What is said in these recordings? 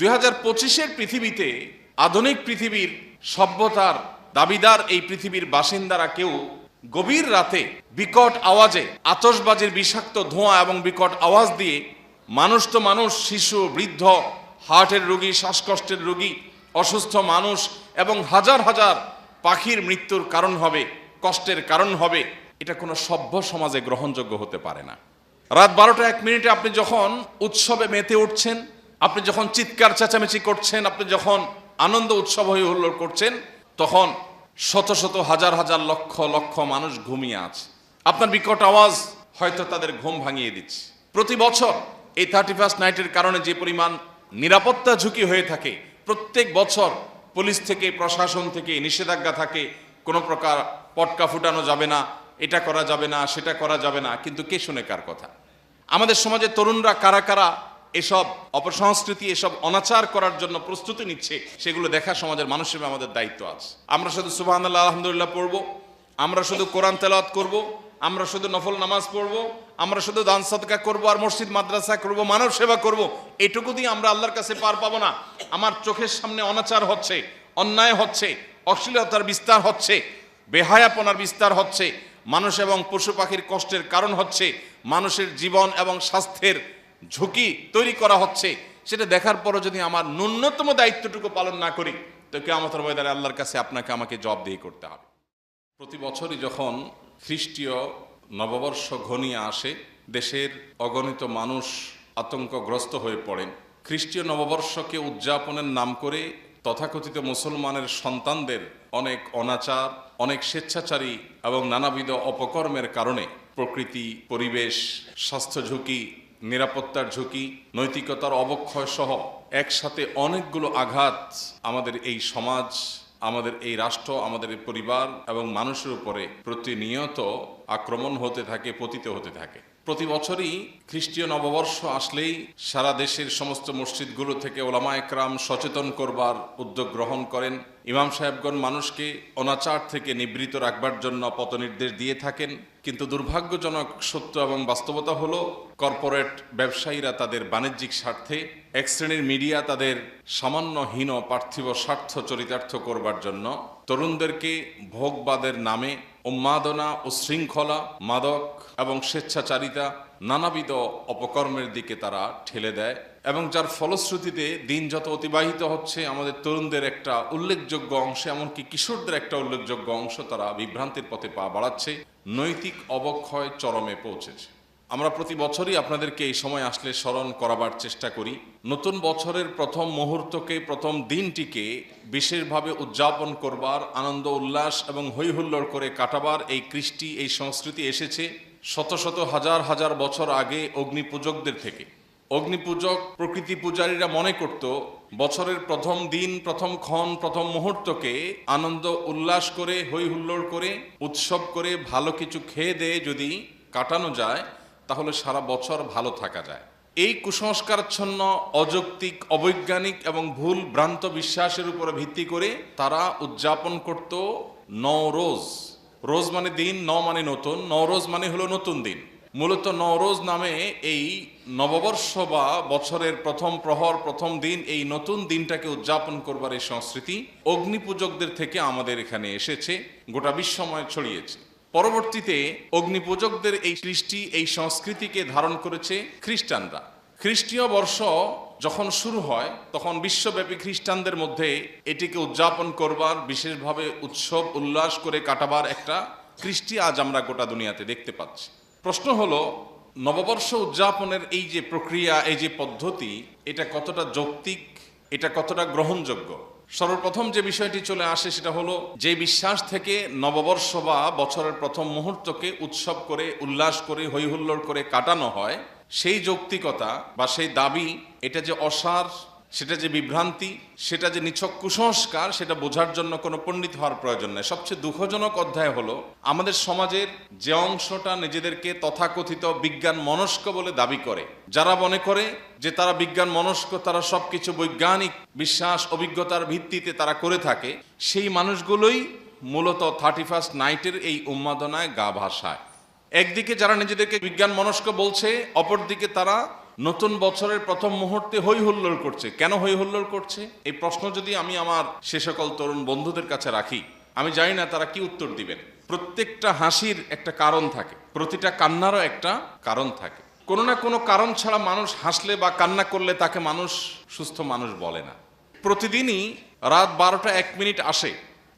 2025-এর পৃথিবীতে আধুনিক পৃথিবীর সভ্যতার দাবিদার এই পৃথিবীর বাসিন্দারা কেউ গভীর রাতে বিকট আওয়াজে আতশবাজির বিষাক্ত ধোঁয়া এবং বিকট আওয়াজ দিয়ে মানুষ তো মানুষ, শিশু, বৃদ্ধ, হার্টের রোগী, শ্বাসকষ্টের রোগী, অসুস্থ মানুষ এবং হাজার হাজার পাখির মৃত্যুর কারণ হবে, কষ্টের কারণ হবে, এটা কোনো সভ্য সমাজে গ্রহণযোগ্য হতে পারে না। রাত 12:01 আপনি যখন উৎসবে মেতে উঠছেন, আপনি যখন চিৎকার চেঁচামেচি করছেন, আপনি যখন আনন্দ উৎসব হয়ে হুল্লোড় করছেন, তখন শত শত হাজার হাজার লক্ষ লক্ষ মানুষ ঘুমিয়ে আছে। আপনার বিকট আওয়াজ হয়তো তাদের ঘুম ভাঙিয়ে দিচ্ছে। প্রতি বছর এই 31st নাইটের কারণে যে পরিমাণ নিরাপত্তা ঝুঁকি হয়ে থাকে, প্রত্যেক বছর পুলিশ থেকে, প্রশাসন থেকে নিষেধাজ্ঞা থাকে, কোনো প্রকার পটকা ফুটানো যাবে না, এটা করা যাবে না, সেটা করা যাবে না, কিন্তু কে শুনে কার কথা? আমাদের সমাজের তরুণরা কারা কারা এসব অপসংস্কৃতি, এসব অনাচার করার জন্য প্রস্তুতি নিচ্ছে, সেগুলো দেখা সমাজের মানুষ হিসেবে আমাদের দায়িত্ব আছে। আমরা শুধু সুবহানাল্লাহ আলহামদুলিল্লাহ পড়ব, আমরা শুধু কোরআন তেলাওয়াত করব, আমরা শুধু নফল নামাজ পড়ব, আমরা শুধু দান সাদকা করব আর মসজিদ মাদ্রাসা করব, মানব সেবা করব, এটুকু দিয়ে আমরা আল্লাহর কাছে পার পাবো না। আমার চোখের সামনে অনাচার হচ্ছে, অন্যায় হচ্ছে, অশ্লীলতার বিস্তার হচ্ছে, বেহায়াপনার বিস্তার হচ্ছে, মানুষ এবং পশু পাখির কষ্টের কারণ হচ্ছে, মানুষের জীবন এবং স্বাস্থ্যের ঝুঁকি তৈরি করা হচ্ছে, সেটা দেখার পরও যদি আমার ন্যূনতম দায়িত্বটুকু পালন না করি, তো কিয়ামতের ময়দানে আল্লাহর কাছে আপনাকে আমাকে জবাবদিহি করতে হবে। প্রতি বছরই যখন খ্রিস্টীয় নববর্ষ ঘনিয়ে আসে, দেশের অগণিত মানুষ আতঙ্কগ্রস্ত হয়ে পড়েন। খ্রিস্টীয় নববর্ষকে উদযাপনের নাম করে তথাকথিত মুসলমানের সন্তানদের অনেক অনাচার, অনেক স্বেচ্ছাচারী এবং নানাবিধ অপকর্মের কারণে প্রকৃতি, পরিবেশ, স্বাস্থ্য ঝুঁকি, নিরাপত্তার ঝুঁকি, নৈতিকতার অবক্ষয় সহ একসাথে অনেকগুলো আঘাত আমাদের এই সমাজ, আমাদের এই রাষ্ট্র, আমাদের এই পরিবার এবং মানুষের উপরে প্রতিনিয়ত আক্রমণ হতে থাকে, পতিত হতে থাকে। প্রতি বছরই খ্রিস্টীয় নববর্ষ আসলেই সারা দেশের সমস্ত মসজিদগুলো থেকে ওলামা একরাম সচেতন করবার উদ্যোগ গ্রহণ করেন। ইমাম সাহেবগণ মানুষকে অনাচার থেকে নিবৃত রাখবার জন্য পথনির্দেশ দিয়ে থাকেন। কিন্তু দুর্ভাগ্যজনক সত্য এবং বাস্তবতা হলো, কর্পোরেট ব্যবসায়ীরা তাদের বাণিজ্যিক স্বার্থে, এক শ্রেণীর মিডিয়া তাদের সামান্য হীন পার্থিব স্বার্থ চরিতার্থ করবার জন্য তরুণদেরকে ভোগবাদের নামে উন্মাদনা, উশৃঙ্খলা, মাদক এবং স্বেচ্ছাচারিতা, নানাবিধ অপকর্মের দিকে তারা ঠেলে দেয়, এবং যার ফলশ্রুতিতে দিন যত অতিবাহিত হচ্ছে, আমাদের তরুণদের একটা উল্লেখযোগ্য অংশ, এমনকি কিশোরদের একটা উল্লেখযোগ্য অংশ তারা বিভ্রান্তির পথে পা বাড়াচ্ছে, নৈতিক অবক্ষয় চরমে পৌঁছেছে। আমরা প্রতি বছরই আপনাদেরকে এই সময় আসলে স্মরণ করাবার চেষ্টা করি। নতুন বছরের প্রথম মুহূর্তকে, প্রথম দিনটিকে বিশেষভাবে উদযাপন করবার, আনন্দ উল্লাস এবং হৈহুল্লোড় করে কাটাবার এই কৃষ্টি, এই সংস্কৃতি এসেছে শত শত হাজার হাজার বছর আগে অগ্নিপূজকদের থেকে। অগ্নিপূজক, প্রকৃতি পূজারীরা মনে করত বছরের প্রথম দিন, প্রথম ক্ষণ, প্রথম মুহূর্তকে আনন্দ উল্লাস করে, হৈহুল্লোড় করে, উৎসব করে, ভালো কিছু খেয়ে দিয়ে যদি কাটানো যায়, তাহলে সারা বছর ভালো থাকা যায়। এই কুসংস্কারাচ্ছন্ন, অযৌক্তিক, অবৈজ্ঞানিক এবং ভুল ভ্রান্ত বিশ্বাসের উপরে ভিত্তি করে তারা উদযাপন করত নওরোজ। রোজ মানে দিন, মানে নতুন, নওরোজ মানে হলো নতুন দিন। মূলত নওরোজ নামে এই নববর্ষ বা বছরের প্রথম প্রহর, প্রথম দিন, এই নতুন দিনটাকে উদযাপন করবার এই সংস্কৃতি অগ্নিপূজকদের থেকে আমাদের এখানে এসেছে, গোটা বিশ্বময় ছড়িয়েছে। পরবর্তীতে অগ্নিপূজকদের এই সৃষ্টি, এই সংস্কৃতিকে ধারণ করেছে খ্রিস্টানরা। খ্রিস্টীয় বর্ষ যখন শুরু হয়, তখন বিশ্বব্যাপী খ্রিস্টানদের মধ্যে এটিকে উদযাপন করবার, বিশেষভাবে উৎসব উল্লাস করে কাটাবার একটা কৃষ্টি আজ আমরা গোটা দুনিয়াতে দেখতে পাচ্ছি। প্রশ্ন হলো, নববর্ষ উদযাপনের এই যে প্রক্রিয়া, এই যে পদ্ধতি, এটা কতটা যৌক্তিক, এটা কতটা গ্রহণযোগ্য? সর্বপ্রথম যে বিষয়টি চলে আসে সেটা হলো, যে বিশ্বাস থেকে নববর্ষ বা বছরের প্রথম মুহূর্তকে উৎসব করে, উল্লাস করে, হৈহুল্লোড় করে কাটানো হয়, সেই যৌক্তিকতা বা সেই দাবি, এটা যে অসার, সেটা যে বিভ্রান্তি, সেটা যে নিছক কুসংস্কার, সেটা বোঝার জন্য কোনো পণ্ডিত হওয়ার প্রয়োজন নেই। সবচেয়ে দুঃখজনক অধ্যায় হলো, আমাদের সমাজের যে অংশটা নিজেদেরকে তথাকথিত বিজ্ঞান মনস্ক বলে দাবি করে, যারা মনে করে যে তারা বিজ্ঞান মনস্ক, তারা সবকিছু বৈজ্ঞানিক বিশ্বাস, অভিজ্ঞতার ভিত্তিতে তারা করে থাকে, সেই মানুষগুলোই মূলত 31st নাইটের এই উন্মাদনায় গা ভাসায়। একদিকে যারা নিজেদেরকে বিজ্ঞান মনস্ক বলছে, অপরদিকে তারা নতুন বছরের প্রথম মুহূর্তে হই হুল্লোড় করছে। কেন হই হুল্লোড় করছে? এই প্রশ্ন যদি আমি আমার সে সকল তরুণ বন্ধুদের কাছে রাখি, আমি জানি না তারা কি উত্তর দিবেন। প্রত্যেকটা হাসির একটা কারণ থাকে, প্রতিটা কান্নারও একটা কারণ থাকে। কোনো না কোনো কারণ ছাড়া মানুষ হাসলে বা কান্না করলে তাকে মানুষ সুস্থ মানুষ বলে না। প্রতিদিনই রাত 12টা 1 মিনিট আসে,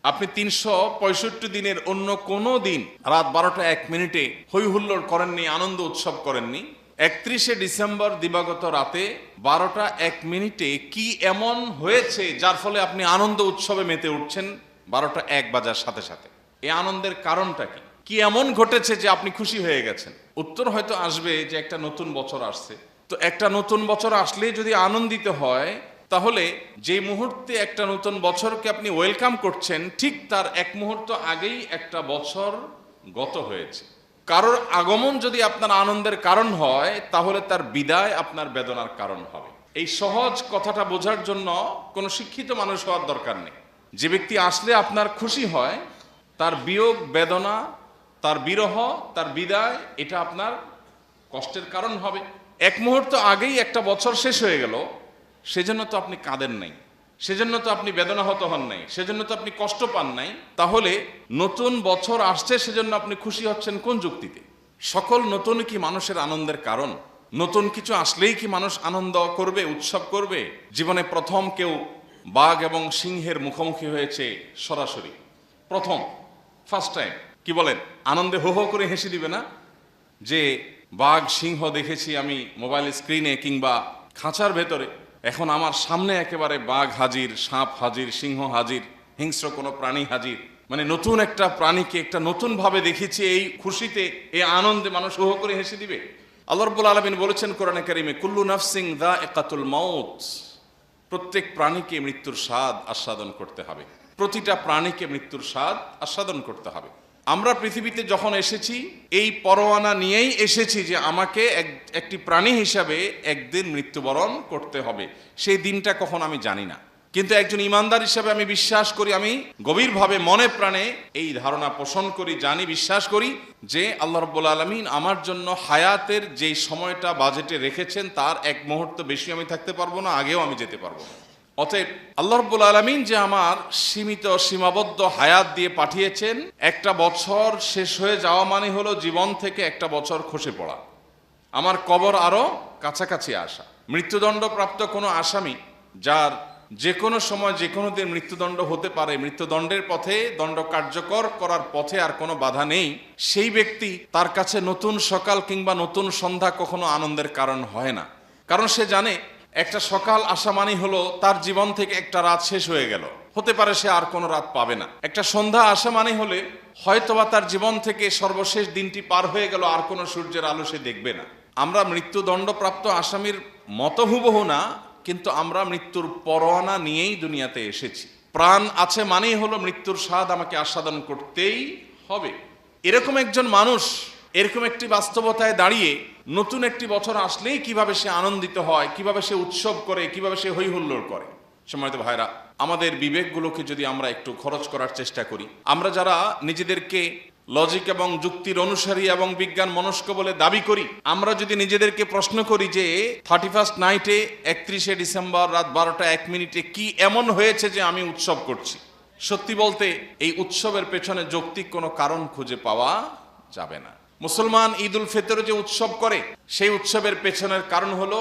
আপনি 365 দিনের অন্য কোনো দিন রাত 12টা 1 মিনিটে হই হুল্লোড় করেননি, আনন্দ উৎসব করেননি। 31শে ডিসেম্বর দিবাগত রাতে 12টা 1 মিনিটে কি এমন হয়েছে যার ফলে আপনি আনন্দ উৎসবে মেতে উঠছেন 12টা 1 বাজার সাথে সাথে? এই আনন্দের কারণটা কি? কি এমন ঘটেছে যে আপনি খুশি হয়ে গেছেন? উত্তর হয়তো আসবে যে একটা নতুন বছর আসছে। তো একটা নতুন বছর আসলে যদি আনন্দিত হয়, তাহলে যে মুহূর্তে একটা নতুন বছরকে আপনি ওয়েলকাম করছেন, ঠিক তার 1 মুহূর্ত আগেই একটা বছর গত হয়েছে। কারোর আগমন যদি আপনার আনন্দের কারণ হয়, তাহলে তার বিদায় আপনার বেদনার কারণ হবে। এই সহজ কথাটা বোঝার জন্য কোনো শিক্ষিত মানুষ হওয়ার দরকার নেই। যে ব্যক্তি আসলে আপনার খুশি হয়, তার বিয়োগ বেদনা, তার বিরহ, তার বিদায়, এটা আপনার কষ্টের কারণ হবে। 1 মুহূর্ত আগেই একটা বছর শেষ হয়ে গেল, সেজন্য তো আপনি কাঁদেন নাই, সেজন্য তো আপনি বেদনাহত হন নাই, সেজন্য তো আপনি কষ্ট পান নাই। তাহলে নতুন বছর আসছে সেজন্য আপনি খুশি হচ্ছেন কোন যুক্তিতে? সকল নতুন কি মানুষের আনন্দের কারণ? নতুন কিছু আসলেই কি মানুষ আনন্দ করবে, উৎসব করবে? জীবনে প্রথম কেউ বাঘ এবং সিংহের মুখোমুখি হয়েছে সরাসরি, প্রথম, ফার্স্ট টাইম। কি বলেন? আনন্দে হো হো করে হেসে দিবে না যে বাঘ সিংহ দেখেছি আমি মোবাইল স্ক্রিনে কিংবা খাঁচার ভেতরে, এখন আমার সামনে একেবারে বাঘ হাজির, সাপ হাজির, সিংহ হাজির, হিংস্র কোনো প্রাণী হাজির। মানে নতুন একটা প্রাণীকে একটা নতুন ভাবে দেখেছি, এই খুশিতে, এই আনন্দে মানুষ হো হো করে হেসে দিবে। আল্লাহ রাব্বুল আলামিন বলেছেন কোরআনে কারীমে, কুল্লু নাফসিন যায়িকাতুল মাউত, প্রত্যেক প্রাণীকে মৃত্যুর স্বাদ আস্বাদন করতে হবে। প্রতিটা প্রাণীকে মৃত্যুর স্বাদ আস্বাদন করতে হবে। আমরা পৃথিবীতে যখন এসেছি, এই পরোয়ানা নিয়েই এসেছি যে আমাকে একটি প্রাণী হিসাবে একদিন মৃত্যুবরণ করতে হবে। সেই দিনটা কখন আমি জানি না, কিন্তু একজন ইমানদার হিসাবে আমি বিশ্বাস করি, আমি গভীরভাবে মনে প্রাণে এই ধারণা পোষণ করি, জানি, বিশ্বাস করি যে আল্লাহ রাব্বুল আলামিন আমার জন্য হায়াতের যে সময়টা বাজেটে রেখেছেন, তার 1 মুহূর্ত বেশি আমি থাকতে পারবো না, আগেও আমি যেতে পারবো না। অতএব আল্লাহ রাব্বুল আলামিন যে আমার সীমিত সীমাবদ্ধ হায়াত দিয়ে পাঠিয়েছেন, একটা বছর শেষ হয়ে যাওয়া মানে হলো জীবন থেকে একটা বছর খসে পড়া, আমার কবর আরো কাছাকাছি আসা। মৃত্যুদণ্ডপ্রাপ্ত কোনো আসামি যার যে কোনো সময় যে কোনো দিন মৃত্যুদণ্ড হতে পারে, মৃত্যুদণ্ডের পথে, দণ্ড কার্যকর করার পথে আর কোনো বাধা নেই, সেই ব্যক্তি, তার কাছে নতুন সকাল কিংবা নতুন সন্ধ্যা কখনো আনন্দের কারণ হয় না। কারণ সে জানে একটা সকাল আসা মানে হলো তার জীবন থেকে একটা রাত শেষ হয়ে গেল, হতে পারে সে আর কোনো রাত পাবে না। একটা সন্ধ্যা আসা মানে হলে হয়তোবা তার জীবন থেকে সর্বশেষ দিনটি পার হয়ে গেল, আর কোনো সূর্যের আলো সে দেখবে না। আমরা মৃত্যুদণ্ডপ্রাপ্ত আসামির মতো হুবহু না, কিন্তু আমরা মৃত্যুর পরোয়ানা নিয়েই দুনিয়াতে এসেছি। প্রাণ আছে মানেই হলো মৃত্যুর স্বাদ আমাকে আস্বাদন করতেই হবে। এরকম একজন মানুষ এরকম একটি বাস্তবতায় দাঁড়িয়ে নতুন একটি বছর আসলেই কিভাবে সে আনন্দিত হয়, কিভাবে সে উৎসব করে, কিভাবে সে হই হুল্লোড় করে। সম্মানিত ভাইরা, আমাদের বিবেকগুলোকে যদি আমরা একটু খরচ করার চেষ্টা করি, আমরা যারা নিজেদেরকে লজিক এবং যুক্তির অনুসারী এবং বিজ্ঞান মনস্ক বলে দাবি করি, আমরা যদি নিজেদেরকে প্রশ্ন করি যে 31st নাইটে 31শে ডিসেম্বর রাত 12টা 1 মিনিটে কি এমন হয়েছে যে আমি উৎসব করছি, সত্যি বলতে এই উৎসবের পেছনে যৌক্তিক কোনো কারণ খুঁজে পাওয়া যাবে না। মুসলমান ঈদ উল ফিতর যে উৎসব করে, সেই উৎসবের পেছনের কারণ হলো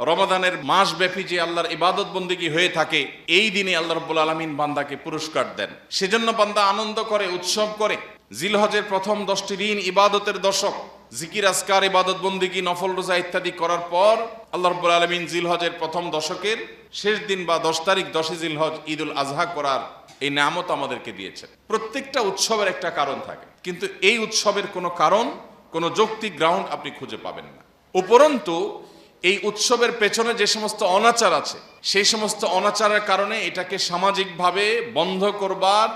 রমাদানের মাস ব্যাপী যে আল্লাহর ইবাদত বন্দেগী হয়ে থাকে, এই দিনে আল্লাহ রাব্বুল আলামিন বান্দাকে পুরস্কার দেন, সেজন্য বান্দা আনন্দ করে, উৎসব করে। জিলহজের প্রথম 10টি দিন ইবাদতের দশক, জিকির আজকার, ইবাদত বন্দেগী, নফল রোজা ইত্যাদি করার পর আল্লাহ রাব্বুল আলামিন জিলহজের প্রথম দশকের শেষ দিন বা 10 তারিখ 10ই জিলহজ ঈদুল আজহা করার এই নিয়ামত আমাদেরকে দিয়েছেন। প্রত্যেকটা উৎসবের একটা কারণ থাকে, কিন্তু এই উৎসবের কোনো কারণ, কোনো যৌক্তিক গ্রাউন্ড আপনি খুঁজে পাবেন না। উপরন্তু এই উৎসবের পেছনে যে সমস্ত অনাচার আছে, সেই সমস্ত অনাচারের কারণে এটাকে সামাজিকভাবে বন্ধ করবার,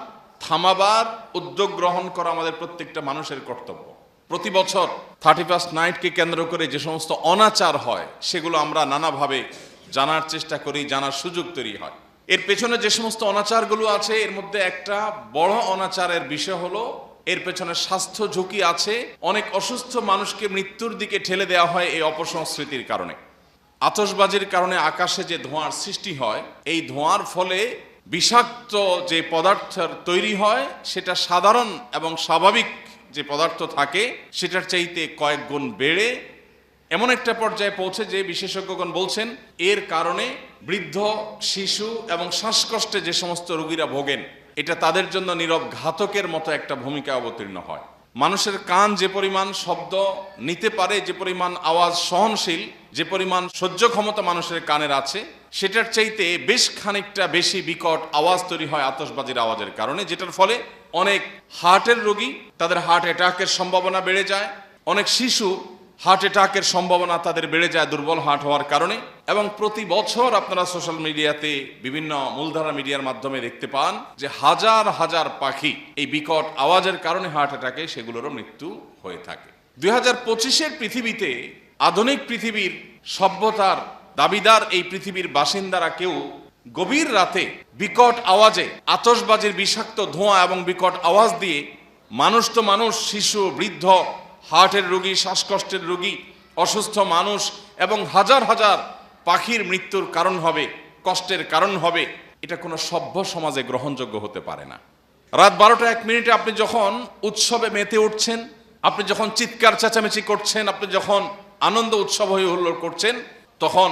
থামাবার উদ্যোগ গ্রহণ করা আমাদের প্রত্যেকটা মানুষের কর্তব্য। প্রতি বছর 31st নাইটকে কেন্দ্র করে যে সমস্ত অনাচার হয়, সেগুলো আমরা নানাভাবে জানার চেষ্টা করি, জানার সুযোগ তৈরি হয়। এর পেছনে যে সমস্ত অনাচারগুলো আছে, এর মধ্যে একটা বড় অনাচারের বিষয় হলো এর পেছনে স্বাস্থ্য ঝুঁকি আছে। অনেক অসুস্থ মানুষকে মৃত্যুর দিকে ঠেলে দেওয়া হয় এই অপসংস্কৃতির কারণে। আতশবাজির কারণে আকাশে যে ধোঁয়ার সৃষ্টি হয়, এই ধোঁয়ার ফলে বিষাক্ত যে পদার্থের তৈরি হয় সেটা সাধারণ এবং স্বাভাবিক যে পদার্থ থাকে সেটার চাইতে কয়েক গুণ বেড়ে এমন একটা পর্যায়ে পৌঁছে যে বিশেষজ্ঞগণ বলছেন এর কারণে বৃদ্ধ, শিশু এবং শ্বাসকষ্টে যে সমস্ত রোগীরা ভোগেন, এটা তাদের জন্য নীরব ঘাতকের মতো একটা ভূমিকা অবতীর্ণ হয়। মানুষের কান যে পরিমাণ শব্দ নিতে পারে, যে পরিমাণ আওয়াজ সহনশীল, যে পরিমাণ সহ্য ক্ষমতা মানুষের কানের আছে, সেটার চাইতে বেশ খানিকটা বেশি বিকট আওয়াজ তৈরি হয় আতশবাজির আওয়াজের কারণে, যেটার ফলে অনেক হার্টের রোগী তাদের হার্ট অ্যাটাকের সম্ভাবনা বেড়ে যায়। অনেক শিশু হার্ট অ্যাটাকের সম্ভাবনা তাদের বেড়ে যায় দুর্বল হার্ট হওয়ার কারণে। এবং প্রতি বছর আপনারা সোশ্যাল মিডিয়াতে বিভিন্ন মূলধারা মিডিয়ার মাধ্যমে দেখতে পান যে হাজার হাজার পাখি এই বিকট আওয়াজের কারণে হার্ট অ্যাটাকে সেগুলোরও মৃত্যু হয়ে থাকে। 2025-এর পৃথিবীতে, আধুনিক পৃথিবীর সভ্যতার দাবিদার এই পৃথিবীর বাসিন্দারা কেউ গভীর রাতে বিকট আওয়াজে আতশবাজির বিষাক্ত ধোঁয়া এবং বিকট আওয়াজ দিয়ে মানুষ তো মানুষ, শিশু, বৃদ্ধ, হার্টের রোগী, শ্বাসকষ্টের রোগী, অসুস্থ মানুষ এবং হাজার হাজার পাখির মৃত্যুর কারণ হবে, কষ্টের কারণ হবে, এটা কোনো সভ্য সমাজে গ্রহণযোগ্য হতে পারে না। রাত 12:01 আপনি যখন উৎসবে মেতে উঠছেন, আপনি যখন চিৎকার চেঁচামেচি করছেন, আপনি যখন আনন্দ উৎসব হয়ে হুল্লোড় করছেন, তখন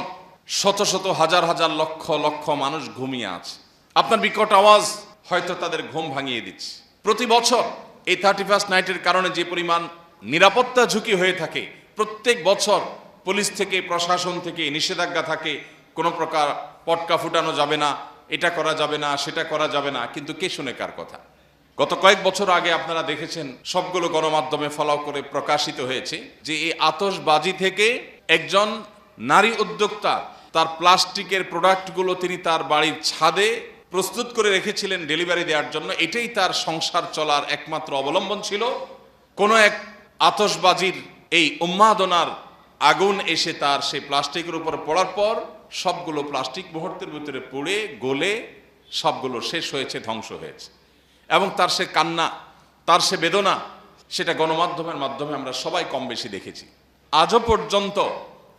শত শত হাজার হাজার লক্ষ লক্ষ মানুষ ঘুমিয়ে আছে। আপনার বিকট আওয়াজ হয়তো তাদের ঘুম ভাঙিয়ে দিচ্ছে। প্রতি বছর এই 31st নাইটের কারণে যে পরিমাণ নিরাপত্তা ঝুঁকি হয়ে থাকে, প্রত্যেক বছর পুলিশ থেকে, প্রশাসন থেকে নিষেধাজ্ঞা থাকে, কোনো প্রকার পটকা ফুটানো যাবে না, এটা করা যাবে না, সেটা করা যাবে না, কিন্তু কে শুনে কার কথা? গত কয়েক বছর আগে আপনারা দেখেছেন, সবগুলো গণমাধ্যমে ফলো করে প্রকাশিত হয়েছে যে এই আতশবাজি থেকে একজন নারী উদ্যোক্তা তার প্লাস্টিকের প্রোডাক্টগুলো তিনি তার বাড়ির ছাদে প্রস্তুত করে রেখেছিলেন ডেলিভারি দেওয়ার জন্য। এটাই তার সংসার চলার একমাত্র অবলম্বন ছিল। কোনো এক আতশবাজির এই উন্মাদনার আগুন এসে তার সেই প্লাস্টিকের উপর পড়ার পর সবগুলো প্লাস্টিক মুহূর্তের ভিতরে পুড়ে গলে সবগুলো শেষ হয়েছে, ধ্বংস হয়েছে। এবং তার সে কান্না, তার সে বেদনা, সেটা গণমাধ্যমের মাধ্যমে আমরা সবাই কম বেশি দেখেছি। আজও পর্যন্ত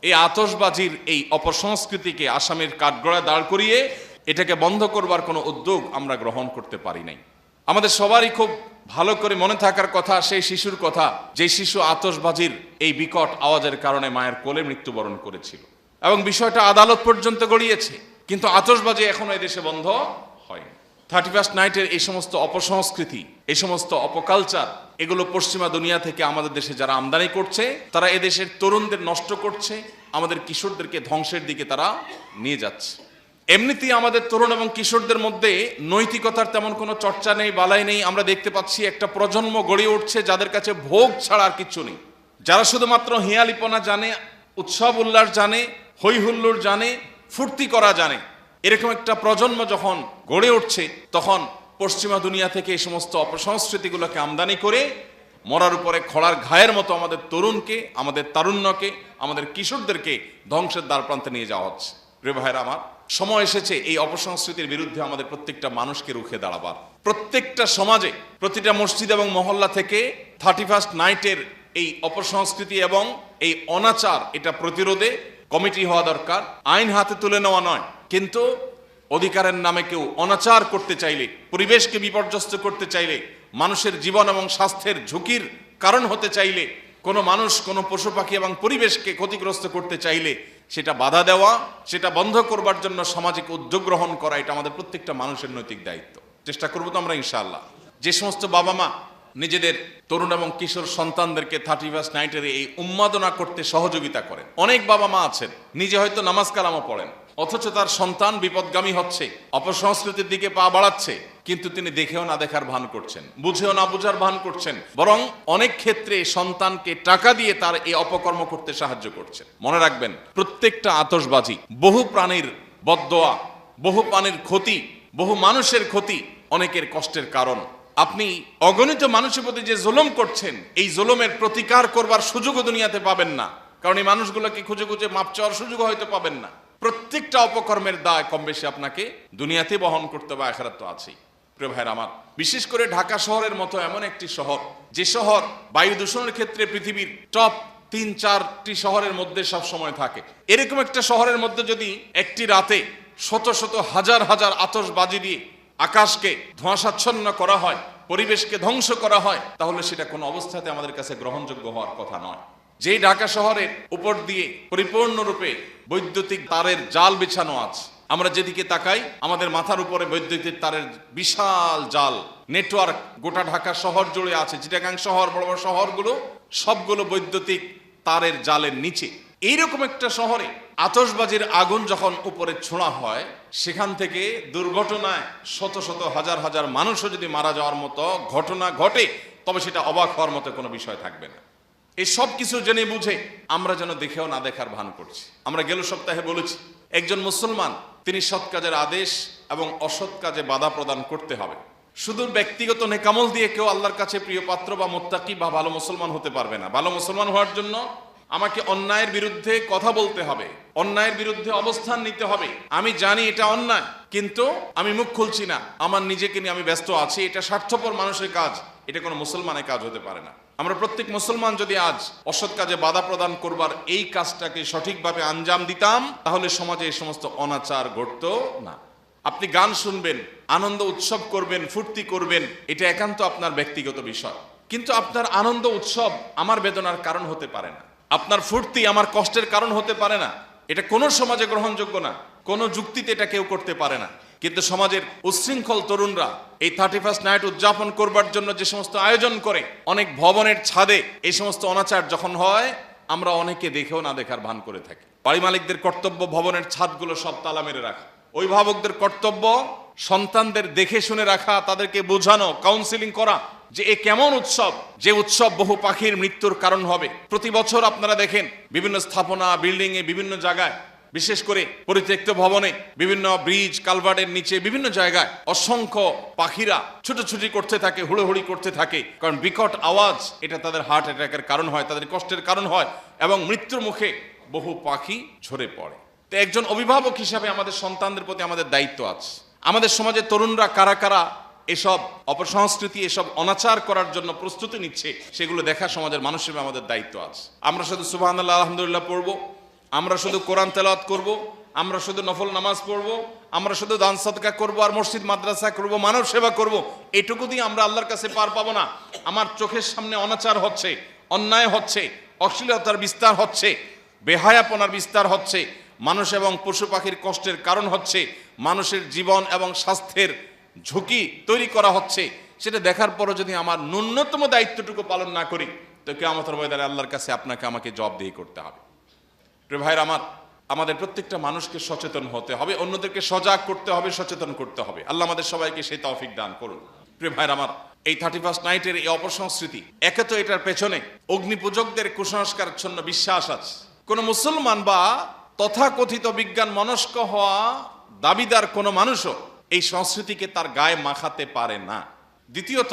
এই আতশবাজির এই অপসংস্কৃতিকে আসামের কাঠগড়ায় দাঁড় করিয়ে এটাকে বন্ধ করবার কোনো উদ্যোগ আমরা গ্রহণ করতে পারি নাই। আমাদের সবারই খুব ভালো করে মনে থাকার কথা সেই শিশুর কথা, যে শিশু আতশবাজির এই বিকট আওয়াজের কারণে মায়ের কোলে মৃত্যুবরণ করেছিল। এবং বিষয়টা আদালত পর্যন্ত গড়িয়েছে, কিন্তু আতশবাজি এখনো এদেশে বন্ধ হয়নি। 31st নাইটের এই সমস্ত অপসংস্কৃতি, এই সমস্ত অপকালচার, এগুলো পশ্চিমা দুনিয়া থেকে আমাদের দেশে যারা আমদানি করছে, তারা এদেশের তরুণদের নষ্ট করছে, আমাদের কিশোরদেরকে ধ্বংসের দিকে তারা নিয়ে যাচ্ছে। এমনিতেই আমাদের তরুণ এবং কিশোরদের মধ্যে নৈতিকতার তেমন কোনো চর্চা নেই, বালাই নেই। আমরা দেখতে পাচ্ছি একটা প্রজন্ম গড়ে উঠছে যাদের কাছে ভোগ ছাড়া আর কিচ্ছু নেই, যারা শুধুমাত্র হিয়ালিপনা জানে, উৎসব উল্লাস জানে, হই হুল্লোড় জানে, ফুর্তি করা জানে। এরকম একটা প্রজন্ম যখন গড়ে উঠছে, তখন পশ্চিমা দুনিয়া থেকে এই সমস্ত অপসংস্কৃতিগুলোকে আমদানি করে মরার উপরে খড়ার ঘায়ের মতো আমাদের তরুণকে, আমাদের তারুণ্যকে, আমাদের কিশোরদেরকে ধ্বংসের দ্বারপ্রান্তে নিয়ে যাওয়া হচ্ছে। প্রিয় ভাইরা আমার, সময় এসেছে এই অপসংস্কৃতির বিরুদ্ধে আমাদের প্রত্যেকটা মানুষকে রুখে দাঁড়াবার। প্রত্যেকটা সমাজে, প্রতিটা মসজিদ এবং মহল্লা থেকে 31st নাইটের এই অপসংস্কৃতি এবং এই অনাচার, এটা প্রতিরোধে কমিটি হওয়া দরকার। আইন হাতে তুলে নেওয়া নয়, কিন্তু অধিকারের নামে কেউ অনাচার করতে চাইলে, পরিবেশকে বিপর্যস্ত করতে চাইলে, মানুষের জীবন এবং স্বাস্থ্যের ঝুঁকির কারণ হতে চাইলে, কোনো মানুষ, কোনো পশু পাখি এবং পরিবেশকে ক্ষতিগ্রস্ত করতে চাইলে সেটা বাধা দেওয়া, সেটা বন্ধ করবার জন্য সামাজিক উদ্যোগ গ্রহণ করা, এটা আমাদের প্রত্যেকটা মানুষের নৈতিক দায়িত্ব। চেষ্টা করবো তো আমরা ইনশাআল্লাহ। যে সমস্ত বাবা মা নিজেদের তরুণ এবং কিশোর সন্তানদেরকে 31st নাইটের এই উন্মাদনা করতে সহযোগিতা করেন, অনেক বাবা মা আছেন নিজে হয়তো নামাজ কালামও পড়েন, অথচ তার সন্তান বিপদগামী হচ্ছে, অপসংস্কৃতির দিকে পা বাড়াচ্ছে, কিন্তু তিনি দেখেও না দেখার ভান করছেন, বুঝেও না বুঝার ভান করছেন, বরং অনেক ক্ষেত্রে সন্তানকে টাকা দিয়ে তার এই অপকর্ম করতে সাহায্য করছেন। মনে রাখবেন, প্রত্যেকটা আতশবাজি বহু প্রাণীর বদদোয়া, বহু প্রাণীর ক্ষতি, বহু মানুষের ক্ষতি, অনেকের কষ্টের কারণ। আপনি অগণিত মানুষের প্রতি যে জুলুম করছেন, এই জুলুমের প্রতিকার করবার সুযোগও দুনিয়াতে পাবেন না, কারণ এই মানুষগুলোকে খুঁজে খুঁজে মাপ চাওয়ার সুযোগ হয়তো পাবেন না। প্রত্যেকটা অপকর্মের দায় কম বেশি আপনাকে দুনিয়াতে বহন করতে হবে, আখিরাত তো আছেই। প্রিয় ভাইরা আমার, বিশেষ করে ঢাকা শহরের মতো এমন একটি শহর, যে শহর বায়ু দূষণের ক্ষেত্রে পৃথিবীর টপ 3-4টি শহরের মধ্যে সব সময় থাকে, এরকম একটা শহরের মধ্যে যদি একটি রাতে শত শত হাজার হাজার আতশবাজি দিয়ে আকাশকে ধোঁয়াশাচ্ছন্ন করা হয়, পরিবেশকে ধ্বংস করা হয়, তাহলে সেটা কোনো অবস্থাতে আমাদের কাছে গ্রহণযোগ্য হওয়ার কথা নয়। যেই ঢাকা শহরের উপর দিয়ে পরিপূর্ণরূপে বৈদ্যুতিক তারের জাল বিছানো আছে, আমরা যেদিকে তাকাই আমাদের মাথার উপরে বৈদ্যুতিক তারের বিশাল জাল নেটওয়ার্ক গোটা ঢাকা শহর জুড়ে আছে। চিটাগাং শহর, বড় বড় শহরগুলো সবগুলো বৈদ্যুতিক তারের জালের নিচে। এইরকম একটা শহরে আতশবাজির আগুন যখন উপরে ছোঁড়া হয়, সেখান থেকে দুর্ঘটনায় শত শত হাজার হাজার মানুষও যদি মারা যাওয়ার মতো ঘটনা ঘটে, তবে সেটা অবাক হওয়ার মতো কোনো বিষয় থাকবে না। এই সব কিছু জেনে বুঝে আমরা যেন দেখেও না দেখার ভান করছি। আমরা গেল সপ্তাহে বলেছি, একজন মুসলমান তিনি সৎ কাজের আদেশ এবং অসৎ কাজে বাধা প্রদান করতে হবে। শুধু ব্যক্তিগত নেকামল দিয়ে কেউ আল্লাহর কাছে প্রিয় পাত্র বা মুত্তাকি বা ভালো মুসলমান হতে পারবে না। ভালো মুসলমান হওয়ার জন্য আমাকে অন্যায়ের বিরুদ্ধে কথা বলতে হবে, অন্যায়ের বিরুদ্ধে অবস্থান নিতে হবে। আমি জানি এটা অন্যায়, কিন্তু আমি মুখ খুলছি না, আমার নিজেকে নিয়ে আমি ব্যস্ত আছি। এটা স্বার্থপর মানুষের কাজ, এটা কোনো মুসলমানের কাজ হতে পারে না। আমরা প্রত্যেক মুসলমান যদি আজ অসৎ কাজে বাধা প্রদান করবার এই কাজটাকে সঠিকভাবে আঞ্জাম দিতাম, তাহলে সমাজে এই সমস্ত অনাচার ঘটতো না। আপনি গান শুনবেন, আনন্দ উৎসব করবেন, ফুর্তি করবেন, এটা একান্ত আপনার ব্যক্তিগত বিষয়। কিন্তু আপনার আনন্দ উৎসব আমার বেদনার কারণ হতে পারে না, আপনার ফুর্তি আমার কষ্টের কারণ হতে পারে না। এটা কোনো সমাজে গ্রহণযোগ্য না, কোনো যুক্তিতে এটা কেউ করতে পারে না। কিন্তু সমাজের উচ্ছৃঙ্খল তরুণরা এই 31st নাইট উদযাপন করবার জন্য যে সমস্ত আয়োজন করে, অনেক ভবনের ছাদে এই সমস্ত অনাচার যখন হয়, আমরা অনেকে দেখেও না দেখার ভান করে থাকি। বাড়ি মালিকদের কর্তব্য ভবনের ছাদগুলো সব তালা মেরে রাখা, অভিভাবকদের কর্তব্য সন্তানদের দেখে শুনে রাখা, তাদেরকে বোঝানো, কাউন্সিলিং করা যে এ কেমন উৎসব, যে উৎসব বহু পাখির মৃত্যুর কারণ হবে। প্রতি বছর আপনারা দেখেন বিভিন্ন স্থাপনা, বিল্ডিং এ, বিভিন্ন জায়গায়, বিশেষ করে পরিত্যক্ত ভবনে, বিভিন্ন ব্রিজ কালভার্টের নিচে, বিভিন্ন জায়গায় অসংখ্য পাখিরা ছুটোছুটি করতে থাকে, হুড়োহুড়ি করতে থাকে। কারণ বিকট আওয়াজ এটা তাদের হার্ট অ্যাটাকের কারণ হয়, তাদের কষ্টের কারণ হয়, এবং মৃত্যুর মুখে বহু পাখি ঝরে পড়ে। তো একজন অভিভাবক হিসাবে আমাদের সন্তানদের প্রতি আমাদের দায়িত্ব আছে। আমাদের সমাজের তরুণরা কারা কারা এসব অপসংস্কৃতি, এসব অনাচার করার জন্য প্রস্তুতি নিচ্ছে, সেগুলো দেখা সমাজের মানুষ হিসেবে আমাদের দায়িত্ব আছে। আমরা শুধু সুবহানাল্লাহ আলহামদুলিল্লাহ পড়বো, আমরা শুধু কোরআন তেলাওয়াত করব, আমরা শুধু নফল নামাজ পড়ব, আমরা শুধু দান সদকা করব, আর মসজিদ মাদ্রাসা করব, মানব সেবা করব, এটুকু দিয়ে আমরা আল্লাহর কাছে পার পাবো না। আমার চোখের সামনে অনাচার হচ্ছে, অন্যায় হচ্ছে, অশ্লীলতার বিস্তার হচ্ছে, বেহায়াপনার বিস্তার হচ্ছে, মানুষ এবং পশু পাখির কষ্টের কারণ হচ্ছে, মানুষের জীবন এবং স্বাস্থ্যের ঝুঁকি তৈরি করা হচ্ছে, সেটা দেখার পরও যদি আমার ন্যূনতম দায়িত্বটুকু পালন না করি, তো কিয়ামতের ময়দানে আল্লাহর কাছে আপনাকে আমাকে জবাবদিহি করতে হবে। প্রিয় ভাইরা আমার, আমাদের প্রত্যেকটা মানুষকে সচেতন হতে হবে, অন্যদেরকে সজাগ করতে হবে, সচেতন করতে হবে। আল্লাহ আমাদের সবাইকে সেই তৌফিক দান করুন। প্রিয় ভাইরা আমার, এই 31st নাইটের এই অপসংস্কৃতি, একে তো এটার পেছনে অগ্নিপূজকদের কুসংস্কারাচ্ছন্ন বিশ্বাস আছে। কোন মুসলমান বা তথাকথিত বিজ্ঞান মনস্ক হওয়া দাবিদার কোনো মানুষও এই সংস্কৃতিকে তার গায়ে মাখাতে পারে না। দ্বিতীয়ত,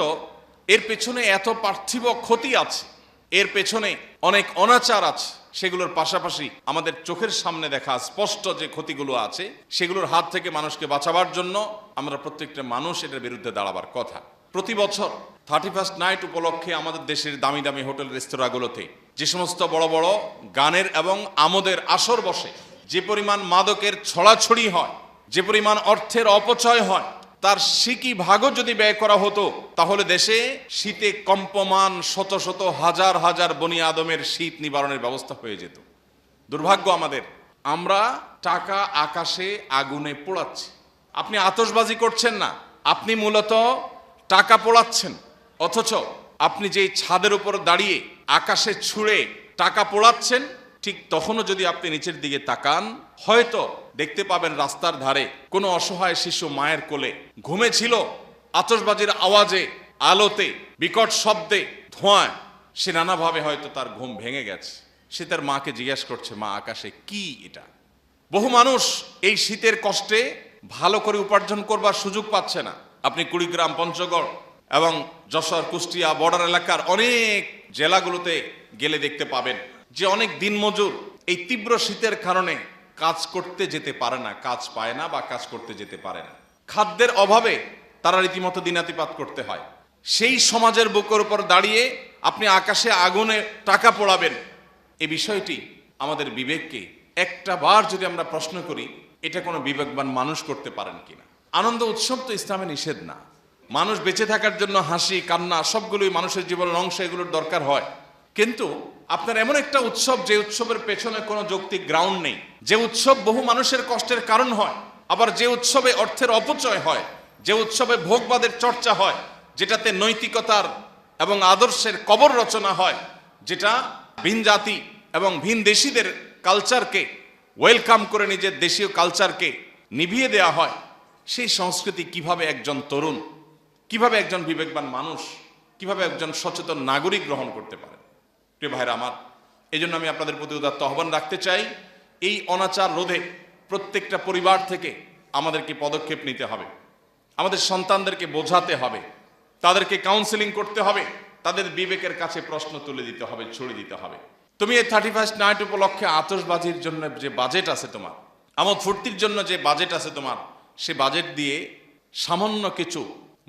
এর পেছনে এত পার্থিব ক্ষতি আছে, এর পেছনে অনেক অনাচার আছে, সেগুলোর পাশাপাশি আমাদের চোখের সামনে দেখা স্পষ্ট যে ক্ষতিগুলো আছে, সেগুলোর হাত থেকে মানুষকে বাঁচাবার জন্য আমরা প্রত্যেকটা মানুষ এটার বিরুদ্ধে দাঁড়াবার কথা। প্রতি বছর 31st নাইট উপলক্ষে আমাদের দেশের দামি দামি হোটেল রেস্তোরাঁগুলোতে যে সমস্ত বড় বড় গানের এবং আমোদের আসর বসে, যে পরিমাণ মাদকের ছড়াছড়ি হয়, যে পরিমাণ অর্থের অপচয় হয়, তার সিকি ভাগও যদি ব্যয় করা হতো, তাহলে দেশে শীতে কম্পমান শত শত হাজার হাজার বনি আদমের শীত নিবারণের ব্যবস্থা হয়ে যেত। দুর্ভাগ্য আমাদের, আমরা টাকা আকাশে আগুনে পোড়াচ্ছি। আপনি আতশবাজি করছেন না, আপনি মূলত টাকা পোড়াচ্ছেন। অথচ আপনি যেই ছাদের উপর দাঁড়িয়ে আকাশে ছুঁড়ে টাকা পোড়াচ্ছেন, ঠিক তখনও যদি আপনি নিচের দিকে তাকান, হয়তো দেখতে পাবেন রাস্তার ধারে কোনো অসহায় শিশু মায়ের কোলে ঘুমেছিল। আতশবাজির আওয়াজে, আলোতে, বিকট শব্দে, ধোঁয়ায় সে নানাভাবে হয়তো তার ঘুম ভেঙে গেছে। সে তার মাকে জিজ্ঞাসা করছে, মা, আকাশে কি এটা? বহু মানুষ এই শীতের কষ্টে ভালো করে উপার্জন করবার সুযোগ পাচ্ছে না। আপনি কুড়িগ্রাম, পঞ্চগড় এবং যশোর, কুষ্টিয়া বর্ডার এলাকার অনেক জেলাগুলোতে গেলে দেখতে পাবেন যে অনেক দিনমজুর এই তীব্র শীতের কারণে কাজ করতে যেতে পারে না, কাজ পায় না বা কাজ করতে যেতে পারে না। খাদ্যের অভাবে তারা রীতিমতো দিনাতিপাত করতে হয়। সেই সমাজের বুকের উপর দাঁড়িয়ে আপনি আকাশে আগুনে টাকা পোড়াবেন, এই বিষয়টি আমাদের বিবেককে একটা বার যদি আমরা প্রশ্ন করি, এটা কোনো বিবেকবান মানুষ করতে পারেন কিনা। আনন্দ উৎসব তো ইসলামে নিষেধ না। মানুষ বেঁচে থাকার জন্য হাসি কান্না সবগুলোই মানুষের জীবনের অংশ, এগুলোর দরকার হয়। কিন্তু আপনার এমন একটা উৎসব যে উৎসবের পেছনে কোনো যৌক্তিক গ্রাউন্ড নেই, যে উৎসব বহু মানুষের কষ্টের কারণ হয়, আবার যে উৎসবে অর্থের অপচয় হয়, যে উৎসবে ভোগবাদের চর্চা হয়, যেটাতে নৈতিকতার এবং আদর্শের কবর রচনা হয়, যেটা ভিন জাতি এবং ভিন দেশিদের কালচারকে ওয়েলকাম করে নিজের দেশীয় কালচারকে নিভিয়ে দেওয়া হয়, সেই সংস্কৃতি কিভাবে একজন তরুণ, কিভাবে একজন বিবেকবান মানুষ, কিভাবে একজন সচেতন নাগরিক গ্রহণ করতে পারে? প্রিয় ভাইরা আমার, এই জন্য আমি আপনাদের প্রতি উদাত্ত আহ্বান রাখতে চাই, এই অনাচার রোধে প্রত্যেকটা পরিবার থেকে আমাদেরকে পদক্ষেপ নিতে হবে। আমাদের সন্তানদেরকে বোঝাতে হবে, তাদেরকে কাউন্সেলিং করতে হবে, তাদের বিবেকের কাছে প্রশ্ন তুলে দিতে হবে, ছুড়ে দিতে হবে। তুমি এই 31st নাইট উপলক্ষে আতশবাজির জন্য যে বাজেট আছে তোমার, আমোদ ফুর্তির জন্য যে বাজেট আছে তোমার, সে বাজেট দিয়ে সামান্য কিছু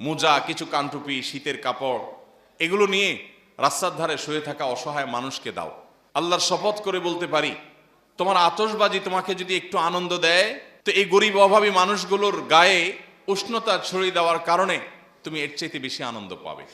মোজা, কিছু কানটুপি, শীতের কাপড়, এগুলো নিয়ে রাস্তার ধারে শুয়ে থাকা অসহায় মানুষকে দাও। আল্লাহর শপথ করে বলতে পারি, তোমার আতশবাজি তোমাকে যদি একটু আনন্দ দেয়, তো এই গরিব অভাবী মানুষগুলোর গায়ে উষ্ণতা ছড়িয়ে দেওয়ার কারণে তুমি এর চাইতে বেশি আনন্দ পাবে।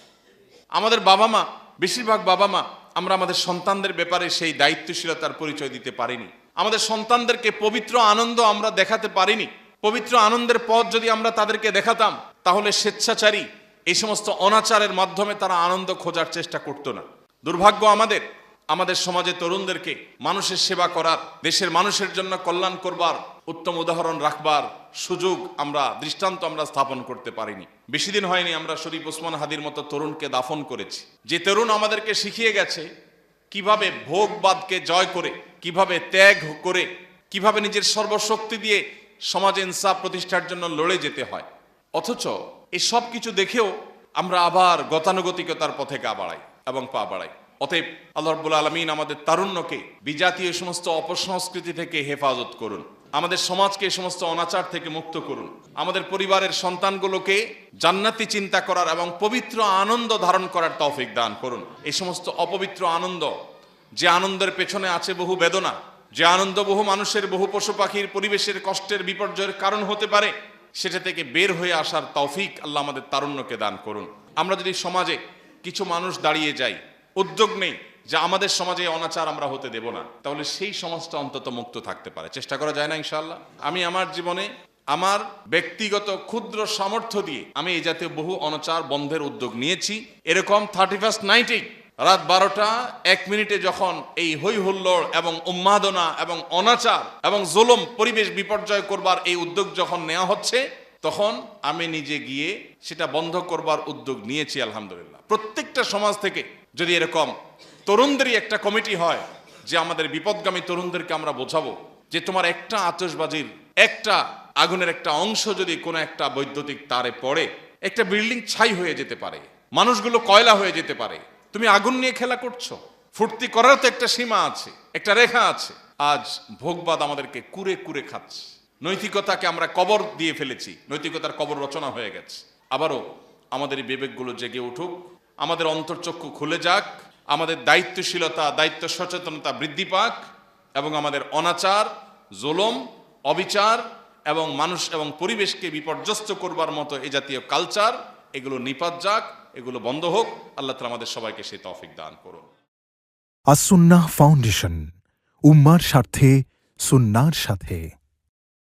আমাদের বাবা মা, বেশিরভাগ বাবা মা, আমরা আমাদের সন্তানদের ব্যাপারে সেই দায়িত্বশীলতার পরিচয় দিতে পারিনি। আমাদের সন্তানদেরকে পবিত্র আনন্দ আমরা দেখাতে পারিনি। পবিত্র আনন্দের পথ যদি আমরা তাদেরকে দেখাতাম, তাহলে স্বেচ্ছাচারী এই সমস্ত অনাচারের মাধ্যমে তারা আনন্দ খোঁজার চেষ্টা করতো না। দুর্ভাগ্য আমাদের সমাজে তরুণদেরকে মানুষের সেবা করার, দেশের মানুষের জন্য কল্যাণ করবার, উত্তম উদাহরণ রাখবার সুযোগ দৃষ্টান্ত আমরা স্থাপন করতে পারিনি। বেশি দিন হয়নি আমরা শরীফ ওসমান হাদির মতো তরুণকে দাফন করেছি, যে তরুণ আমাদেরকে শিখিয়ে গেছে কিভাবে ভোগবাদকে জয় করে, কিভাবে ত্যাগ করে, কিভাবে নিজের সর্বশক্তি দিয়ে সমাজে ইনসাফ প্রতিষ্ঠার জন্য লড়ে যেতে হয়। অথচ এই সব কিছু দেখেও আমরা আবার গতানুগতিকতার পথে গা বাড়াই এবং পা বাড়াই। অতএব আল্লাহ রাব্বুল আলামিন আমাদের তারুণ্যকে বিজাতীয় সমস্ত অপসংস্কৃতি থেকে হেফাজত করুন, আমাদের সমাজকে এই সমস্ত অনাচার থেকে মুক্ত করুন, আমাদের পরিবারের সন্তানগুলোকে জান্নাতি চিন্তা করার এবং পবিত্র আনন্দ ধারণ করার তৌফিক দান করুন। এই সমস্ত অপবিত্র আনন্দ, যে আনন্দের পেছনে আছে বহু বেদনা, যে আনন্দ বহু মানুষের, বহু পশু পাখির, পরিবেশের কষ্টের বিপর্যয়ের কারণ হতে পারে, সেটা থেকে বের হয়ে আসার তৌফিক আল্লাহ আমাদের তারুণ্যকে দান করুন। আমরা যদি সমাজে কিছু মানুষ দাঁড়িয়ে যাই, উদ্যোগ নেই যে আমাদের সমাজে অনাচার আমরা হতে দেব না, তাহলে সেই সমাজটা অন্তত মুক্ত থাকতে পারে। চেষ্টা করা যায় না ইনশাআল্লাহ? আমি আমার জীবনে আমার ব্যক্তিগত ক্ষুদ্র সামর্থ্য দিয়ে আমি এই জাতীয় বহু অনাচার বন্ধের উদ্যোগ নিয়েছি। এরকম 31st নাইটে রাত 12:01 যখন এই হই হুল্লোড় এবং উন্মাদনা এবং অনাচার এবং জুলুম, পরিবেশ বিপর্যয় করবার এই উদ্যোগ যখন নেওয়া হচ্ছে, তখন আমি নিজে গিয়ে সেটা বন্ধ করবার উদ্যোগ নিয়েছি আলহামদুলিল্লাহ। প্রত্যেকটা সমাজ থেকে যদি এরকম তরুণদেরই একটা কমিটি হয়, যে আমাদের বিপদগামী তরুণদেরকে আমরা বোঝাবো যে তোমার একটা আতশবাজির, একটা আগুনের একটা অংশ যদি কোনো একটা বৈদ্যুতিক তারে পড়ে, একটা বিল্ডিং ছাই হয়ে যেতে পারে, মানুষগুলো কয়লা হয়ে যেতে পারে। তুমি আগুন নিয়ে খেলা করছো। ফুর্তি করার তো একটা সীমা আছে, একটা রেখা আছে। আজ ভোগবাদ আমাদেরকে কুরে কুরে খাচ্ছে। নৈতিকতাকে আমরা কবর দিয়ে ফেলেছি, নৈতিকতার কবর রচনা হয়ে গেছে। আবারও আমাদের এই বিবেকগুলো জেগে উঠুক, আমাদের অন্তর্চক্ষু খুলে যাক, আমাদের দায়িত্বশীলতা, দায়িত্ব সচেতনতা বৃদ্ধি পাক, এবং আমাদের অনাচার, জুলুম, অবিচার এবং মানুষ এবং পরিবেশকে বিপর্যস্ত করবার মতো এই জাতীয় কালচার, এগুলো নিপাত যাক, এগুলো বন্ধ হোক। আল্লাহ তাআলা আমাদের সবাইকে সেই তৌফিক দান করুন। আস-সুন্নাহ ফাউন্ডেশন, উম্মার স্বার্থে, সুন্নাহর সাথে।